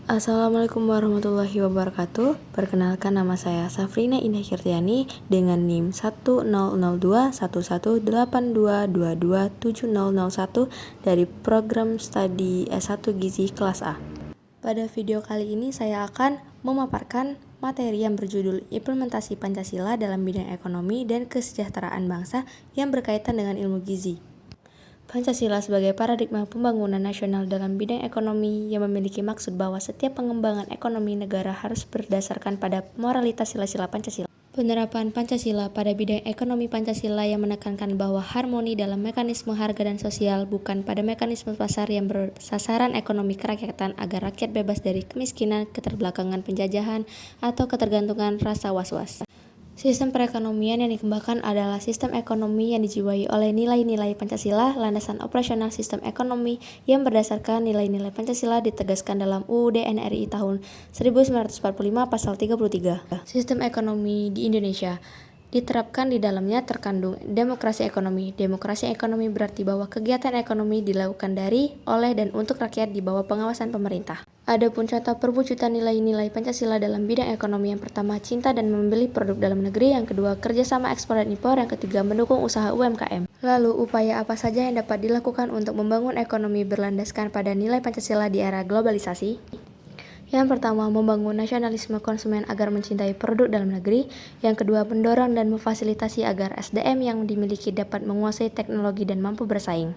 Assalamualaikum warahmatullahi wabarakatuh. Perkenalkan, nama saya Safrina Indah Kirtiani dengan NIM 100211182227001 dari program studi S1 Gizi kelas A. Pada video kali ini saya akan memaparkan materi yang berjudul Implementasi Pancasila dalam bidang ekonomi dan kesejahteraan bangsa yang berkaitan dengan ilmu gizi. Pancasila sebagai paradigma pembangunan nasional dalam bidang ekonomi yang memiliki maksud bahwa setiap pengembangan ekonomi negara harus berdasarkan pada moralitas sila-sila Pancasila. Penerapan Pancasila pada bidang ekonomi Pancasila yang menekankan bahwa harmoni dalam mekanisme harga dan sosial bukan pada mekanisme pasar yang bersasaran ekonomi kerakyatan agar rakyat bebas dari kemiskinan, keterbelakangan penjajahan, atau ketergantungan rasa was-was. Sistem perekonomian yang dikembangkan adalah sistem ekonomi yang dijiwai oleh nilai-nilai Pancasila. Landasan operasional sistem ekonomi yang berdasarkan nilai-nilai Pancasila ditegaskan dalam UUD NRI tahun 1945 pasal 33. Sistem ekonomi di Indonesia diterapkan di dalamnya terkandung demokrasi ekonomi. Demokrasi ekonomi berarti bahwa kegiatan ekonomi dilakukan dari, oleh, dan untuk rakyat di bawah pengawasan pemerintah. Adapun contoh perwujudan nilai-nilai Pancasila dalam bidang ekonomi: yang pertama, cinta dan membeli produk dalam negeri; yang kedua, kerjasama ekspor dan impor; yang ketiga, mendukung usaha UMKM. Lalu, upaya apa saja yang dapat dilakukan untuk membangun ekonomi berlandaskan pada nilai Pancasila di era globalisasi? Yang pertama, membangun nasionalisme konsumen agar mencintai produk dalam negeri. Yang kedua, mendorong dan memfasilitasi agar SDM yang dimiliki dapat menguasai teknologi dan mampu bersaing.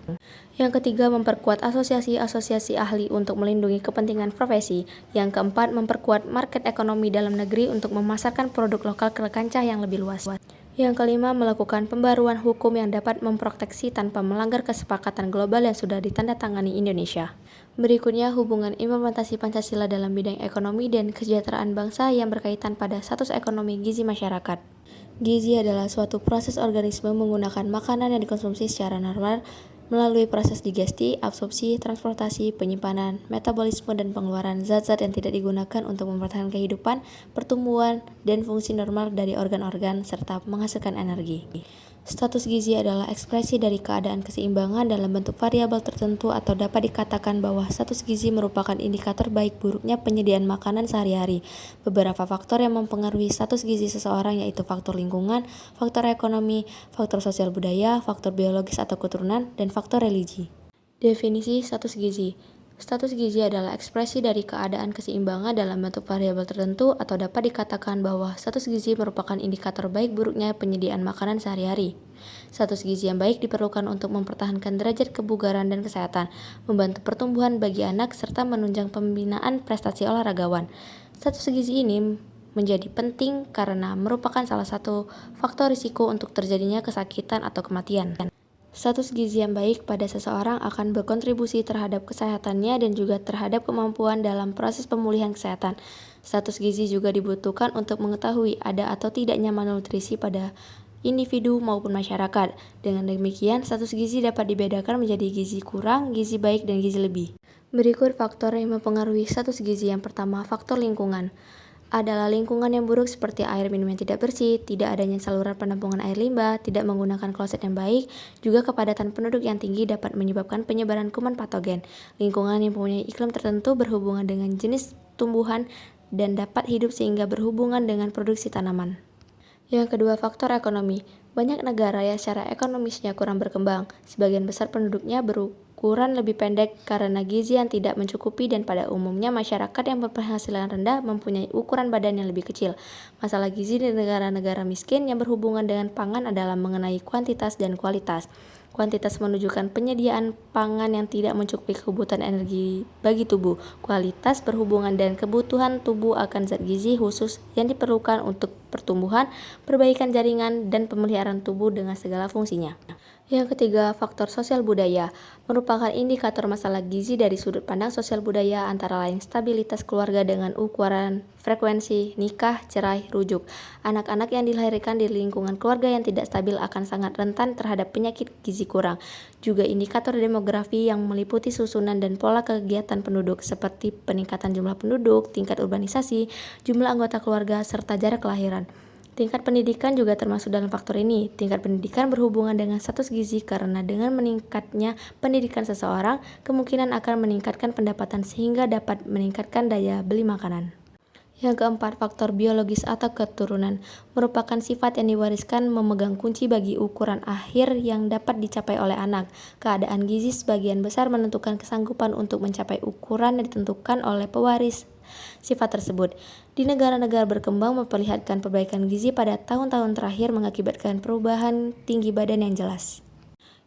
Yang ketiga, memperkuat asosiasi-asosiasi ahli untuk melindungi kepentingan profesi. Yang keempat, memperkuat market ekonomi dalam negeri untuk memasarkan produk lokal ke kancah yang lebih luas. Yang kelima, melakukan pembaruan hukum yang dapat memproteksi tanpa melanggar kesepakatan global yang sudah ditandatangani Indonesia. Berikutnya, hubungan implementasi Pancasila dalam bidang ekonomi dan kesejahteraan bangsa yang berkaitan pada status ekonomi gizi masyarakat. Gizi adalah suatu proses organisme menggunakan makanan yang dikonsumsi secara normal melalui proses digesti, absorpsi, transportasi, penyimpanan, metabolisme, dan pengeluaran zat-zat yang tidak digunakan untuk mempertahankan kehidupan, pertumbuhan, dan fungsi normal dari organ-organ, serta menghasilkan energi. Status gizi adalah ekspresi dari keadaan keseimbangan dalam bentuk variabel tertentu, atau dapat dikatakan bahwa status gizi merupakan indikator baik buruknya penyediaan makanan sehari-hari. Beberapa faktor yang mempengaruhi status gizi seseorang yaitu faktor lingkungan, faktor ekonomi, faktor sosial budaya, faktor biologis atau keturunan, dan faktor religi. Definisi status gizi. Status gizi adalah ekspresi dari keadaan keseimbangan dalam bentuk variabel tertentu, atau dapat dikatakan bahwa status gizi merupakan indikator baik buruknya penyediaan makanan sehari-hari. Status gizi yang baik diperlukan untuk mempertahankan derajat kebugaran dan kesehatan, membantu pertumbuhan bagi anak, serta menunjang pembinaan prestasi olahragawan. Status gizi ini menjadi penting karena merupakan salah satu faktor risiko untuk terjadinya kesakitan atau kematian. Status gizi yang baik pada seseorang akan berkontribusi terhadap kesehatannya dan juga terhadap kemampuan dalam proses pemulihan kesehatan. Status gizi juga dibutuhkan untuk mengetahui ada atau tidaknya malnutrisi pada individu maupun masyarakat. Dengan demikian, status gizi dapat dibedakan menjadi gizi kurang, gizi baik, dan gizi lebih. Berikut faktor yang mempengaruhi status gizi. Yang pertama, faktor lingkungan adalah lingkungan yang buruk seperti air minum yang tidak bersih, tidak adanya saluran penampungan air limbah, tidak menggunakan kloset yang baik, juga kepadatan penduduk yang tinggi dapat menyebabkan penyebaran kuman patogen. Lingkungan yang mempunyai iklim tertentu berhubungan dengan jenis tumbuhan dan dapat hidup sehingga berhubungan dengan produksi tanaman. Yang kedua, faktor ekonomi. Banyak negara yang secara ekonomisnya kurang berkembang, sebagian besar penduduknya berukuran lebih pendek karena gizi yang tidak mencukupi, dan pada umumnya masyarakat yang berpenghasilan rendah mempunyai ukuran badan yang lebih kecil. Masalah gizi di negara-negara miskin yang berhubungan dengan pangan adalah mengenai kuantitas dan kualitas. Kuantitas menunjukkan penyediaan pangan yang tidak mencukupi kebutuhan energi bagi tubuh. Kualitas berhubungan dengan kebutuhan tubuh akan zat gizi khusus yang diperlukan untuk pertumbuhan, perbaikan jaringan, dan pemeliharaan tubuh dengan segala fungsinya. Yang ketiga, faktor sosial budaya merupakan indikator masalah gizi dari sudut pandang sosial budaya, antara lain stabilitas keluarga dengan ukuran frekuensi nikah, cerai, rujuk. Anak-anak yang dilahirkan di lingkungan keluarga yang tidak stabil akan sangat rentan terhadap penyakit gizi kurang. Juga indikator demografi yang meliputi susunan dan pola kegiatan penduduk seperti peningkatan jumlah penduduk, tingkat urbanisasi, jumlah anggota keluarga, serta jarak kelahiran. Tingkat pendidikan juga termasuk dalam faktor ini. Tingkat pendidikan berhubungan dengan status gizi karena dengan meningkatnya pendidikan seseorang, kemungkinan akan meningkatkan pendapatan sehingga dapat meningkatkan daya beli makanan. Yang keempat, faktor biologis atau keturunan merupakan sifat yang diwariskan memegang kunci bagi ukuran akhir yang dapat dicapai oleh anak. Keadaan gizi sebagian besar menentukan kesanggupan untuk mencapai ukuran yang ditentukan oleh pewaris sifat tersebut. Di negara-negara berkembang memperlihatkan perbaikan gizi pada tahun-tahun terakhir mengakibatkan perubahan tinggi badan yang jelas.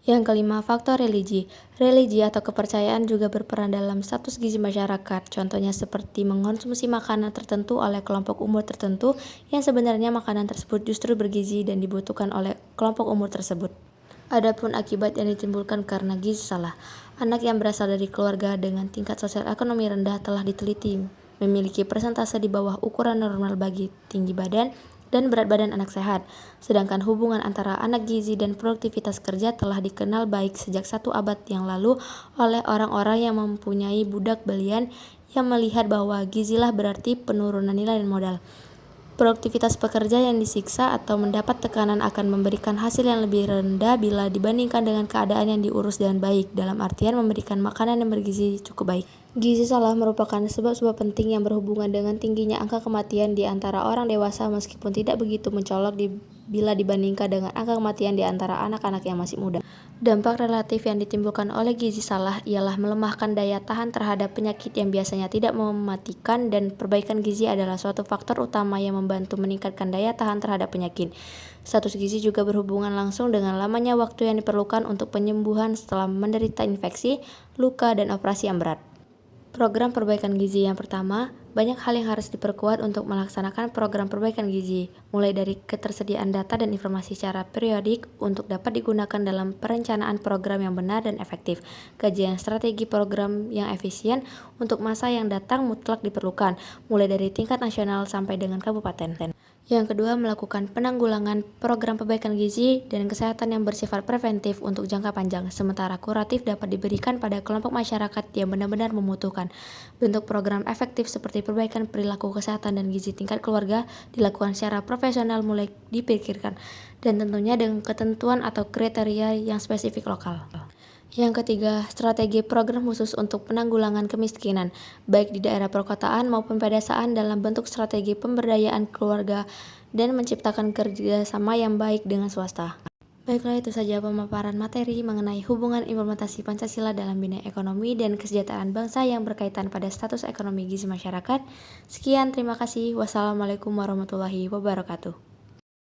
Yang kelima, faktor religi. Religi atau kepercayaan juga berperan dalam status gizi masyarakat. Contohnya seperti mengonsumsi makanan tertentu oleh kelompok umur tertentu yang sebenarnya makanan tersebut justru bergizi dan dibutuhkan oleh kelompok umur tersebut. Adapun akibat yang ditimbulkan karena gizi salah. Anak yang berasal dari keluarga dengan tingkat sosial ekonomi rendah telah diteliti memiliki persentase di bawah ukuran normal bagi tinggi badan dan berat badan anak sehat. Sedangkan hubungan antara anak gizi dan produktivitas kerja telah dikenal baik sejak 1 abad yang lalu oleh orang-orang yang mempunyai budak belian yang melihat bahwa gizilah berarti penurunan nilai dan modal. Produktivitas pekerja yang disiksa atau mendapat tekanan akan memberikan hasil yang lebih rendah bila dibandingkan dengan keadaan yang diurus dengan baik, dalam artian memberikan makanan yang bergizi cukup baik. Gizi salah merupakan sebab-sebab penting yang berhubungan dengan tingginya angka kematian di antara orang dewasa meskipun tidak begitu mencolok bila dibandingkan dengan angka kematian di antara anak-anak yang masih muda. Dampak relatif yang ditimbulkan oleh gizi salah ialah melemahkan daya tahan terhadap penyakit yang biasanya tidak mematikan, dan perbaikan gizi adalah suatu faktor utama yang membantu meningkatkan daya tahan terhadap penyakit. Status gizi juga berhubungan langsung dengan lamanya waktu yang diperlukan untuk penyembuhan setelah menderita infeksi, luka, dan operasi yang berat. Program perbaikan gizi yang pertama, banyak hal yang harus diperkuat untuk melaksanakan program perbaikan gizi, mulai dari ketersediaan data dan informasi secara periodik untuk dapat digunakan dalam perencanaan program yang benar dan efektif. Kajian strategi program yang efisien untuk masa yang datang mutlak diperlukan, mulai dari tingkat nasional sampai dengan kabupaten. Yang kedua, melakukan penanggulangan program perbaikan gizi dan kesehatan yang bersifat preventif untuk jangka panjang, sementara kuratif dapat diberikan pada kelompok masyarakat yang benar-benar membutuhkan. Bentuk program efektif seperti perbaikan perilaku kesehatan dan gizi tingkat keluarga dilakukan secara profesional mulai dipikirkan, dan tentunya dengan ketentuan atau kriteria yang spesifik lokal. Yang ketiga, strategi program khusus untuk penanggulangan kemiskinan, baik di daerah perkotaan maupun pedesaan dalam bentuk strategi pemberdayaan keluarga dan menciptakan kerjasama yang baik dengan swasta. Baiklah, itu saja pemaparan materi mengenai hubungan implementasi Pancasila dalam bidang ekonomi dan kesejahteraan bangsa yang berkaitan pada status ekonomi gizi masyarakat. Sekian, terima kasih. Wassalamualaikum warahmatullahi wabarakatuh.